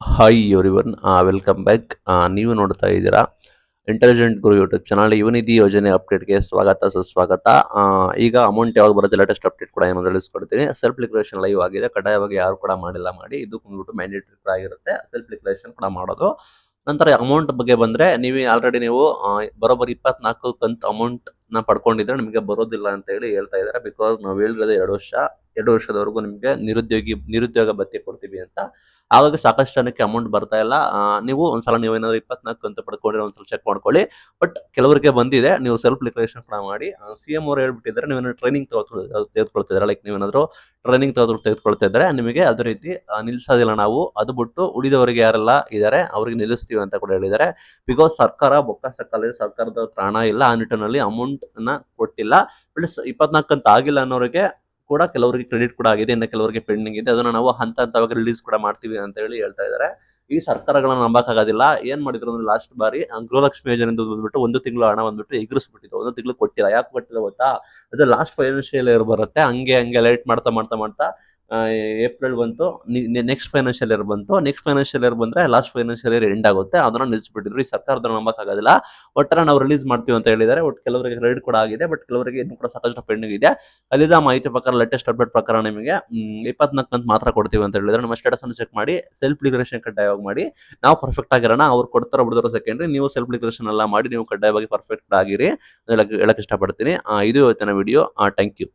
Hi everyone, welcome back. ನೀವು ನೋಡ್ತಾ ಇದ್ದೀರಾ ಇಂಟೆಲಿಜೆಂಟ್ ಗುರು ಯೂಟ್ಯೂಬ್ ಚಾನಲ್. ಯುವನಿಧಿ ಯೋಜನೆ ಅಪ್ಡೇಟ್ಗೆ ಸ್ವಾಗತ ಸುಸ್ವಾಗತ. ಈಗ ಅಮೌಂಟ್ ಯಾವಾಗ ಬರುತ್ತೆ ಲೇಟೆಸ್ಟ್ ಅಪ್ಡೇಟ್ ಕೂಡ ಏನೋ ತಿಳಿಸ್ಕೊಡ್ತೀನಿ. ಸೆಲ್ಫ್ ಡಿಕ್ಲರೇಷನ್ ಲೈವ್ ಆಗಿದೆ, ಕಡ್ಡಾಯವಾಗಿ ಯಾರು ಕೂಡ ಮಾಡಿಲ್ಲ ಮಾಡಿ. ಇದು ಬಂದ್ಬಿಟ್ಟು ಮ್ಯಾಂಡೇಟರಿ ಕೂಡ ಆಗಿರುತ್ತೆ ಸೆಲ್ಫ್ ಡಿಕ್ಲರೇಷನ್ ಕೂಡ ಮಾಡೋದು. ನಂತರ ಅಮೌಂಟ್ ಬಗ್ಗೆ ಬಂದ್ರೆ ನೀವು ಬರೋಬ್ಬರಿ 24 ಕಂತು ಅಮೌಂಟ್ ಪಡ್ಕೊಂಡಿದ್ರೆ ನಿಮಗೆ ಬರೋದಿಲ್ಲ ಅಂತ ಹೇಳಿ ಹೇಳ್ತಾ ಇದ್ದಾರೆ. ಬಿಕಾಸ್ ನಾವು ಹೇಳಿರೋದು 2 ವರ್ಷದವರೆಗೂ ನಿಮಗೆ ನಿರುದ್ಯೋಗ ಭತ್ಯೆ ಕೊಡ್ತೀವಿ ಅಂತ. ಆವಾಗ ಸಾಕಷ್ಟು ಜನಕ್ಕೆ ಅಮೌಂಟ್ ಬರ್ತಾ ಇಲ್ಲ. ನೀವು ಒಂದ್ಸಲ ನೀವೇನಾದ್ರು 24 ಕಂತು ಪಡ್ಕೊಂಡ್ರೆ ಒಂದ್ಸಲ ಚೆಕ್ ಮಾಡ್ಕೊಳ್ಳಿ. ಬಟ್ ಕೆಲವರಿಗೆ ಬಂದಿದೆ. ನೀವು ಸೆಲ್ಫ್ ಡಿಕ್ಲರೇಷನ್ ಕೂಡ ಮಾಡಿ. ಸಿಎಂ ಅವರು ಹೇಳ್ಬಿಟ್ಟಿದ್ದಾರೆ, ನೀವೇನಾದ್ರು ಟ್ರೈನಿಂಗ್ ತೆಗೆದುಕೊಳ್ತಿದ್ರೆ, ಲೈಕ್ ನೀವೇನಾದ್ರು ಟ್ರೈನಿಂಗ್ ತೆಗೆದುಕೊಳ್ತಾ ಇದ್ರೆ ನಿಮಗೆ ಅದೇ ರೀತಿ ನಿಲ್ಸೋದಿಲ್ಲ ನಾವು. ಅದು ಬಿಟ್ಟು ಉಳಿದವರಿಗೆ ಯಾರೆಲ್ಲ ಇದ್ದಾರೆ ಅವ್ರಿಗೆ ನಿಲ್ಲಿಸ್ತೀವಿ ಅಂತ ಕೂಡ ಹೇಳಿದ್ದಾರೆ. ಬಿಕಾಸ್ ಸರ್ಕಾರ ಬೊಕ್ಕಸ ಕಲೆ ಸರ್ಕಾರದ ಹತ್ರ ಹಣ ಇಲ್ಲ, ಆ ನಿಟ್ಟಿನಲ್ಲಿ ಅಮೌಂಟ್ ಅನ್ನ ಕೊಟ್ಟಿಲ್ಲ. ಪ್ಲಸ್ 24 ಕಂತು ಆಗಿಲ್ಲ ಅನ್ನೋರಿಗೆ ಕೂಡ ಕೆಲವರಿಗೆ ಕ್ರೆಡಿಟ್ ಕೂಡ ಆಗಿದೆ, ಇನ್ನು ಕೆಲವರಿಗೆ ಪೆಂಡಿಂಗ್ ಇದೆ. ಅದನ್ನ ನಾವು ಹಂತ ಹಂತವಾಗಿ ರಿಲೀಸ್ ಕೂಡ ಮಾಡ್ತೀವಿ ಅಂತ ಹೇಳಿ ಹೇಳ್ತಾ ಇದ್ದಾರೆ. ಈ ಸರ್ಕಾರಗಳನ್ನ ನಂಬಕ್ಕಾಗೋದಿಲ್ಲ. ಏನ್ ಮಾಡಿದ್ರು ಅಂದ್ರೆ ಲಾಸ್ಟ್ ಬಾರಿ ಗೃಹಲಕ್ಷ್ಮಿ ಯೋಜನೆ ಬಂದ್ಬಿಟ್ಟು 1 ತಿಂಗಳು ಹಣ ಬಂದ್ಬಿಟ್ಟು ಎಗರಿಸ್ಬಿಟ್ಟಿದ್ರು. 1 ತಿಂಗಳು ಕೊಟ್ಟಿಲ್ಲ. ಯಾಕೆ ಕೊಟ್ಟಿಲ್ಲ ಗೊತ್ತಾ? ಅದು ಲಾಸ್ಟ್ ಫೈನಾನ್ಷಿಯಲ್ ಇಯರ್ ಬರುತ್ತೆ, ಹಂಗೆ ಹಂಗೆ ಲೈಟ್ ಮಾಡ್ತಾ ಮಾಡ್ತಾ ಮಾಡ್ತಾ ಏಪ್ರಿಲ್ ಬಂತು, ನೆಕ್ಸ್ಟ್ ಫೈನಾನ್ಷಿಯಲ್ ಇಯರ್ ಬಂತು. ನೆಕ್ಸ್ಟ್ ಫೈನಾನ್ಷಿಯಲ್ ಇಯರ್ ಬಂದ್ರೆ ಲಾಸ್ಟ್ ಫೈನಾನ್ಷಿಯಲ್ ಇಯರ್ ಎಂಡ್ ಆಗುತ್ತೆ, ಅದನ್ನ ನಿಲ್ಲಿಸ್ಬಿಟ್ಟಿದ್ರು. ಈ ಸರ್ಕಾರದ ನಂಬಕ್ಕಾಗೋದಿಲ್ಲ. ಒಟ್ಟಾರೆ ನಾವು ರಿಲೀಸ್ ಮಾಡ್ತೀವಿ ಅಂತ ಹೇಳಿದ್ದಾರೆ. ಒಟ್ಟು ಕೆಲವರಿಗೆ ಕ್ರೆಡಿಟ್ ಕೂಡ ಆಗಿದೆ, ಬಟ್ ಕೆಲವರಿಗೆ ಇನ್ನೂ ಕೂಡ ಸಾಕಷ್ಟು ಪೆಂಡಿಂಗ್ ಇದೆ. ಅಲ್ಲಿದ್ದ ಮಾಹಿತಿ ಪ್ರಕಾರ, ಲೇಟೆಸ್ಟ್ ಅಪ್ಡೇಟ್ ಪ್ರಕಾರ ನಿಮಗೆ 24 ಕಂತು ಮಾತ್ರ ಕೊಡ್ತೀವಿ ಅಂತ ಹೇಳಿದ್ರೆ ನಮ್ಮ ಸ್ಟೇಟಸ್ ಅನ್ನು ಚೆಕ್ ಮಾಡಿ ಸೆಲ್ಫ್ ಡಿಕ್ಲರೇಷನ್ ಕಡ್ಡಾಯವಾಗಿ ಮಾಡಿ. ನಾವು ಪರ್ಫೆಕ್ಟ್ ಆಗಿರೋಣ, ಅವ್ರು ಕೊಡ್ತಾರೋ ಬಿಡ್ತಾರೋ ಸೆಕೆಂಡ್ರಿ. ನೀವು ಸೆಲ್ಫ್ ಡಿಕ್ಲರೇಷನ್ ಎಲ್ಲ ಮಾಡಿ ನೀವು ಕಡ್ಡಾಯವಾಗಿ ಪರ್ಫೆಕ್ಟ್ ಆಗಿರಿ ಹೇಳಕ್ ಇಷ್ಟಪಡ್ತೀನಿ. ಇದು ಇವತ್ತಿನ ವಿಡಿಯೋ. Thank you.